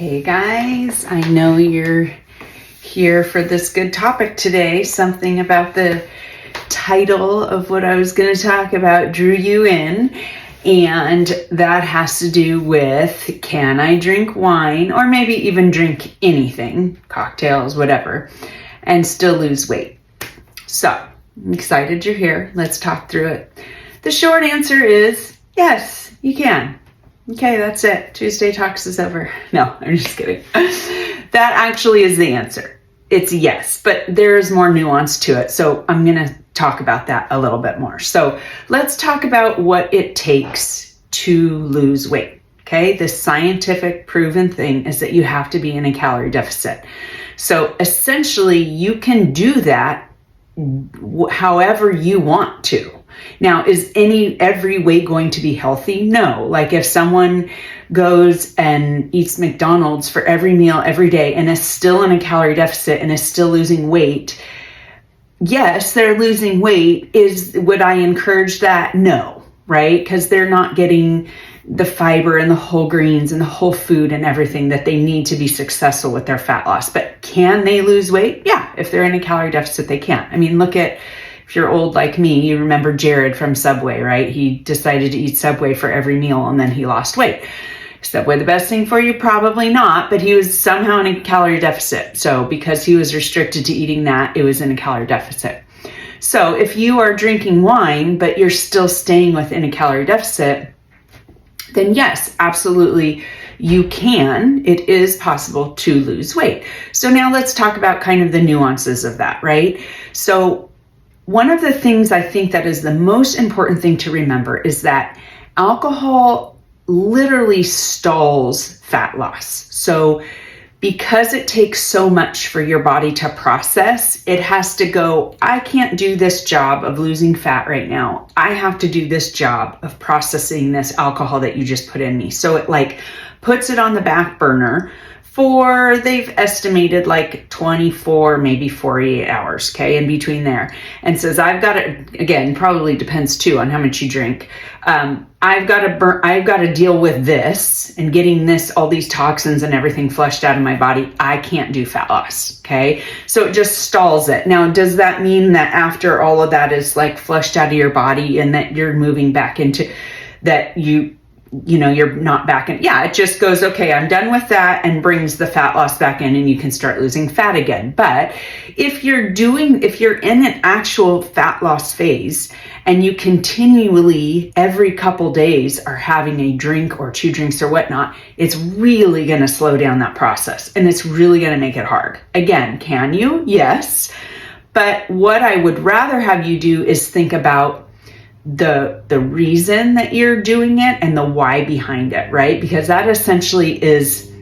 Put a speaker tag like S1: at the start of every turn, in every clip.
S1: Hey guys, I know you're here for this good topic today. Something about the title of what I was going to talk about drew you in, and that has to do with, can I drink wine or maybe even drink anything, cocktails, whatever, and still lose weight? So I'm excited you're here. Let's talk through it. The short answer is yes, you can. Okay, that's it. Tuesday Talks is over. No, I'm just kidding. That actually is the answer. It's yes, but there's more nuance to it. So I'm going to talk about that a little bit more. So let's talk about what it takes to lose weight. Okay, the scientific proven thing is that you have to be in a calorie deficit. So essentially you can do that however you want to. Now, is every way going to be healthy? No. Like if someone goes and eats McDonald's for every meal every day and is still in a calorie deficit and is still losing weight, yes, they're losing weight. Would I encourage that? No, right? Because they're not getting the fiber and the whole greens and the whole food and everything that they need to be successful with their fat loss. But can they lose weight? Yeah, if they're in a calorie deficit, they can. I mean, if you're old like me, you remember Jared from Subway, right? He decided to eat Subway for every meal and then he lost weight. Subway the best thing for you? Probably not, but he was somehow in a calorie deficit. So because he was restricted to eating that, it was in a calorie deficit. So if you are drinking wine, but you're still staying within a calorie deficit, then yes, absolutely, you can. It is possible to lose weight. So now let's talk about kind of the nuances of that, right? So one of the things I think that is the most important thing to remember is that alcohol literally stalls fat loss. So because it takes so much for your body to process, it has to go, I can't do this job of losing fat right now. I have to do this job of processing this alcohol that you just put in me. So it puts it on the back burner for, they've estimated 24, maybe 48 hours, okay, in between there, and says, I've got to, again, probably depends too on how much you drink. I've got to deal with this and getting all these toxins and everything flushed out of my body. I can't do fat loss, okay? So it just stalls it. Now, does that mean that after all of that is flushed out of your body and that you're moving back into that you're not back in? Yeah, it just goes, okay, I'm done with that, and brings the fat loss back in and you can start losing fat again. But if you're in an actual fat loss phase and you continually every couple days are having a drink or two drinks or whatnot, it's really going to slow down that process and it's really going to make it hard. Again, can you? Yes. But what I would rather have you do is think about the reason that you're doing it and the why behind it, right? Because that essentially is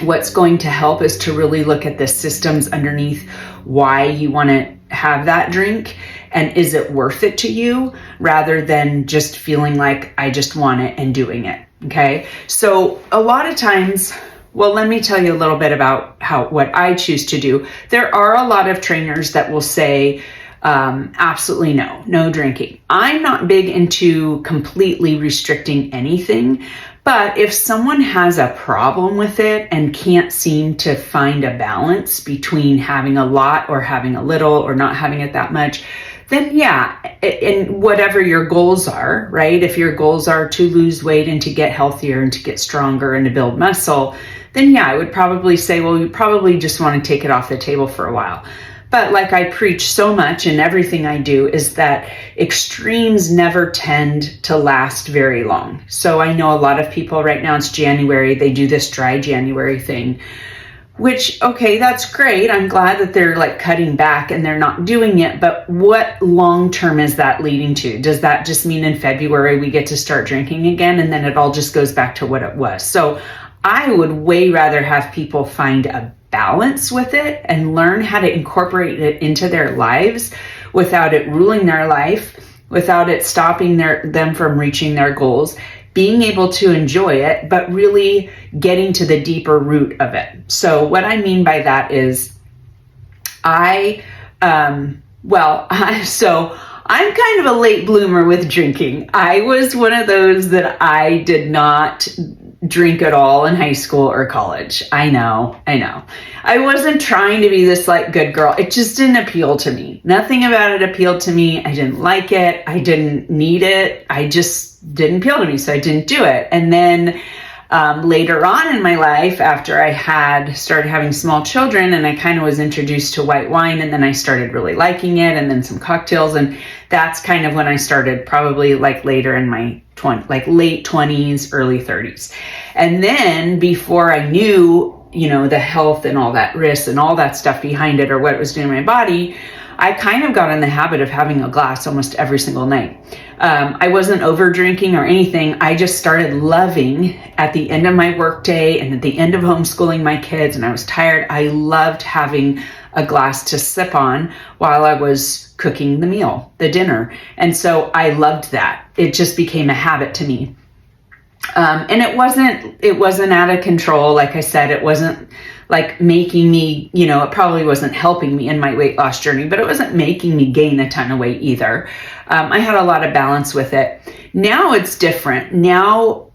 S1: what's going to help, is to really look at the systems underneath why you want to have that drink, and is it worth it to you, rather than just feeling like I just want it and doing it. Okay, so a lot of times, well, let me tell you a little bit about what I choose to do. There are a lot of trainers that will say, absolutely no drinking. I'm not big into completely restricting anything, but if someone has a problem with it and can't seem to find a balance between having a lot or having a little or not having it that much, then yeah, and whatever your goals are, right? If your goals are to lose weight and to get healthier and to get stronger and to build muscle, then yeah, I would probably say, well, you probably just want to take it off the table for a while. But like I preach so much in everything I do, is that extremes never tend to last very long. So I know a lot of people right now, it's January, they do this dry January thing, which, okay, that's great. I'm glad that they're cutting back and they're not doing it. But what long-term is that leading to? Does that just mean in February we get to start drinking again and then it all just goes back to what it was? So I would way rather have people find a balance with it and learn how to incorporate it into their lives without it ruling their life, without it stopping them from reaching their goals, being able to enjoy it, but really getting to the deeper root of it. So what I mean by that is I'm kind of a late bloomer with drinking. I was one of those that I did not drink at all in high school or college. I know. I wasn't trying to be this like good girl. It just didn't appeal to me. Nothing about it appealed to me. I didn't like it. I didn't need it. I just didn't appeal to me. So I didn't do it. And then later on in my life, after I had started having small children and I kind of was introduced to white wine, and then I started really liking it, and then some cocktails. And that's kind of when I started, probably like later in my late 20s, early 30s. And then before I knew, the health and all that risk and all that stuff behind it or what it was doing to my body, I kind of got in the habit of having a glass almost every single night. I wasn't over drinking or anything. I just started loving at the end of my workday and at the end of homeschooling my kids, and I was tired. I loved having a glass to sip on while I was cooking the meal, the dinner. And so I loved that. It just became a habit to me. And it wasn't out of control. Like I said, it wasn't like making me, it probably wasn't helping me in my weight loss journey, but it wasn't making me gain a ton of weight either. I had a lot of balance with it. Now it's different. Now,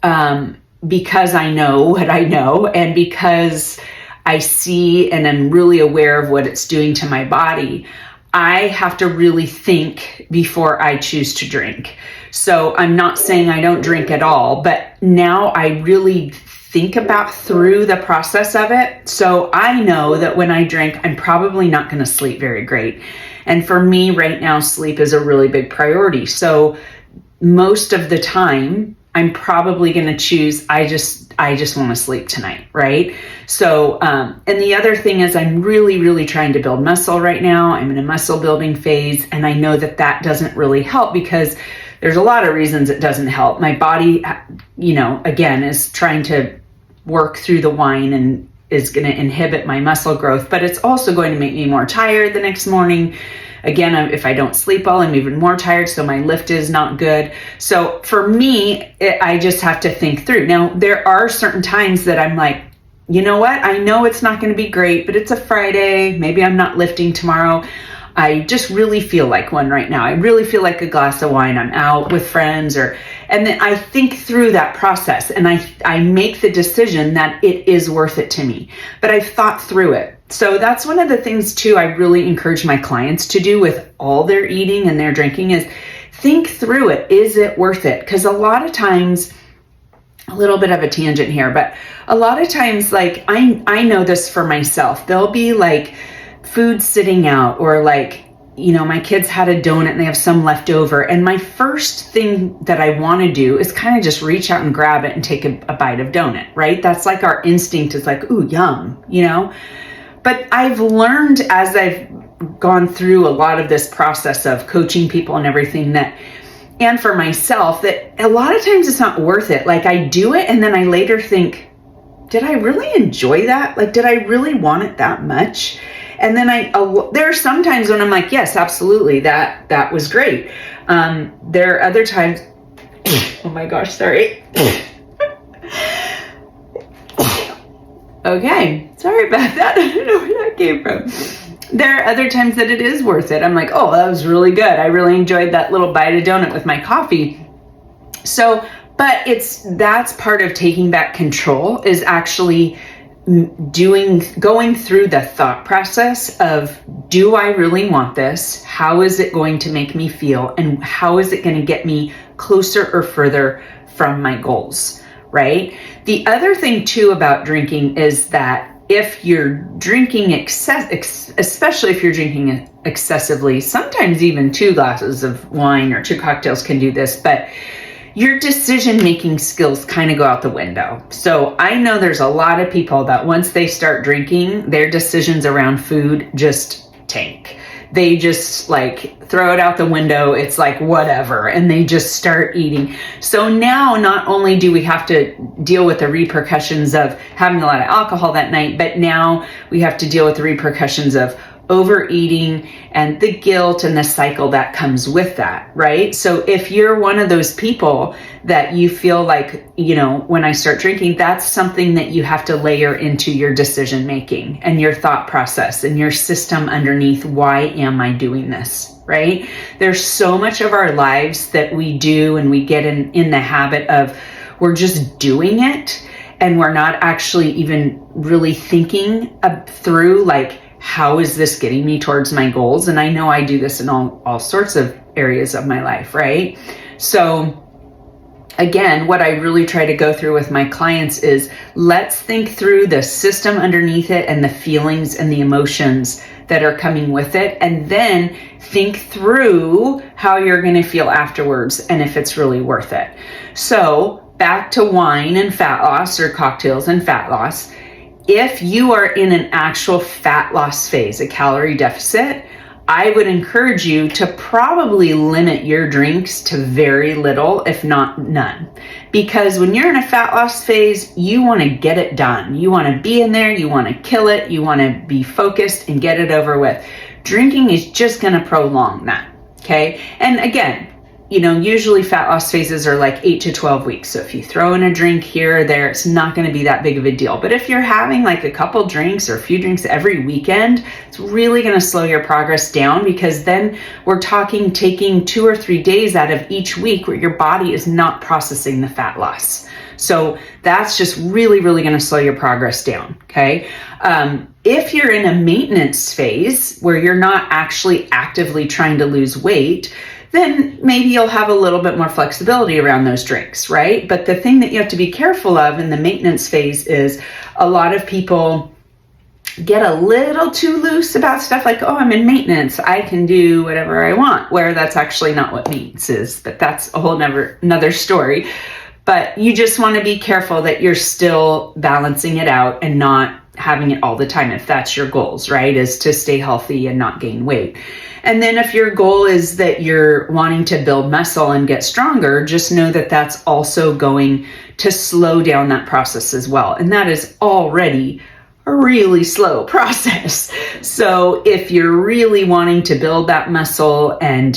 S1: because I know what I know, and because I see and I'm really aware of what it's doing to my body, I have to really think before I choose to drink. So I'm not saying I don't drink at all, but now I really think about through the process of it. So I know that when I drink, I'm probably not going to sleep very great. And for me right now, sleep is a really big priority. So most of the time, I'm probably going to choose, I just want to sleep tonight, right? So, and the other thing is I'm really, really trying to build muscle right now. I'm in a muscle building phase, and I know that doesn't really help because there's a lot of reasons it doesn't help. My body, again, is trying to work through the wine and is going to inhibit my muscle growth, but it's also going to make me more tired the next morning. Again, if I don't sleep well, I'm even more tired, so my lift is not good. So for me, I just have to think through. Now, there are certain times that I'm like, you know what? I know it's not going to be great, but it's a Friday. Maybe I'm not lifting tomorrow. I just really feel like one right now. I really feel like a glass of wine. I'm out with friends, and then I think through that process and I make the decision that it is worth it to me, but I've thought through it. So that's one of the things too I really encourage my clients to do with all their eating and their drinking is think through it. Is it worth it? Because a lot of times, a little bit of a tangent here, but a lot of times, like I know this for myself, there'll be like food sitting out, or like, my kids had a donut and they have some left over. And my first thing that I want to do is kind of just reach out and grab it and take a bite of donut, right? That's like our instinct is like, ooh, yum, But I've learned as I've gone through a lot of this process of coaching people and everything and for myself, that a lot of times it's not worth it. Like I do it and then I later think, did I really enjoy that? Like, did I really want it that much? And then there are some times when I'm like, yes, absolutely, that was great. There are other times, oh my gosh, sorry. Okay, sorry about that. I don't know where that came from. There are other times that it is worth it. I'm like, oh, that was really good. I really enjoyed that little bite of donut with my coffee. So, but that's part of taking back control, is actually going through the thought process of, do I really want this? How is it going to make me feel? And how is it going to get me closer or further from my goals, right? The other thing too about drinking is that if you're drinking especially if you're drinking excessively, sometimes even 2 glasses of wine or 2 cocktails can do this, but your decision-making skills kind of go out the window. So I know there's a lot of people that once they start drinking, their decisions around food just tank. They just like throw it out the window. It's like whatever, and they just start eating. So now not only do we have to deal with the repercussions of having a lot of alcohol that night, but now we have to deal with the repercussions of overeating and the guilt and the cycle that comes with that, right? So if you're one of those people that you feel like, when I start drinking, that's something that you have to layer into your decision making and your thought process and your system underneath. Why am I doing this, right? There's so much of our lives that we do and we get in the habit of, we're just doing it. and we're not actually even really thinking through, like, how is this getting me towards my goals? And I know I do this in all sorts of areas of my life, right? So again, what I really try to go through with my clients is, let's think through the system underneath it and the feelings and the emotions that are coming with it, and then think through how you're going to feel afterwards and if it's really worth it. So back to wine and fat loss, or cocktails and fat loss. If you are in an actual fat loss phase, a calorie deficit, I would encourage you to probably limit your drinks to very little, if not none. Because when you're in a fat loss phase, you want to get it done. You want to be in there, you want to kill it, you want to be focused and get it over with. Drinking is just going to prolong that, okay? And again, usually fat loss phases are like 8 to 12 weeks. So if you throw in a drink here or there, it's not going to be that big of a deal. But if you're having like a couple drinks or a few drinks every weekend, it's really going to slow your progress down, because then we're talking taking 2 or 3 days out of each week where your body is not processing the fat loss. So that's just really, really going to slow your progress down, okay? If you're in a maintenance phase where you're not actually actively trying to lose weight, then maybe you'll have a little bit more flexibility around those drinks, right? But the thing that you have to be careful of in the maintenance phase is a lot of people get a little too loose about stuff like, oh, I'm in maintenance, I can do whatever I want, where that's actually not what maintenance is, but that's a whole another story. But you just want to be careful that you're still balancing it out and not having it all the time, if that's your goals, right? Is to stay healthy and not gain weight. And then if your goal is that you're wanting to build muscle and get stronger, just know that that's also going to slow down that process as well. And that is already a really slow process. So if you're really wanting to build that muscle and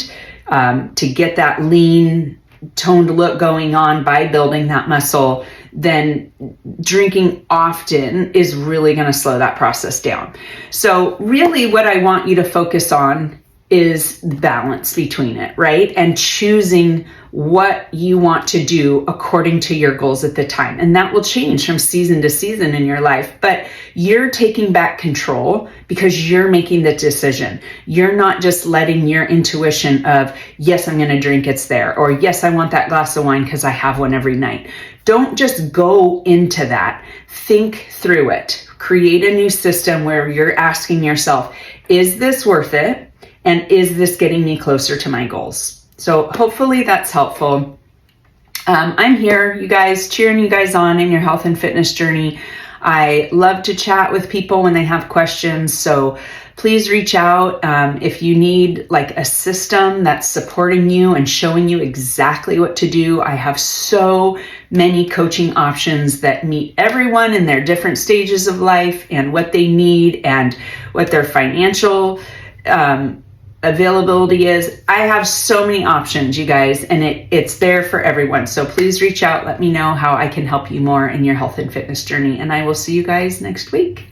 S1: to get that lean, toned look going on by building that muscle, then drinking often is really going to slow that process down. So really what I want you to focus on is balance between it, right? And choosing what you want to do according to your goals at the time. And that will change from season to season in your life, but you're taking back control because you're making the decision. You're not just letting your intuition of, yes, I'm going to drink, it's there, or yes, I want that glass of wine because I have one every night. Don't just go into that. Think through it. Create a new system where you're asking yourself, is this worth it? And is this getting me closer to my goals? So hopefully that's helpful. I'm here, you guys, cheering you guys on in your health and fitness journey. I love to chat with people when they have questions. So please reach out if you need like a system that's supporting you and showing you exactly what to do. I have so many coaching options that meet everyone in their different stages of life and what they need and what their financial availability is. I have so many options, you guys, and it's there for everyone. So please reach out. Let me know how I can help you more in your health and fitness journey. And I will see you guys next week.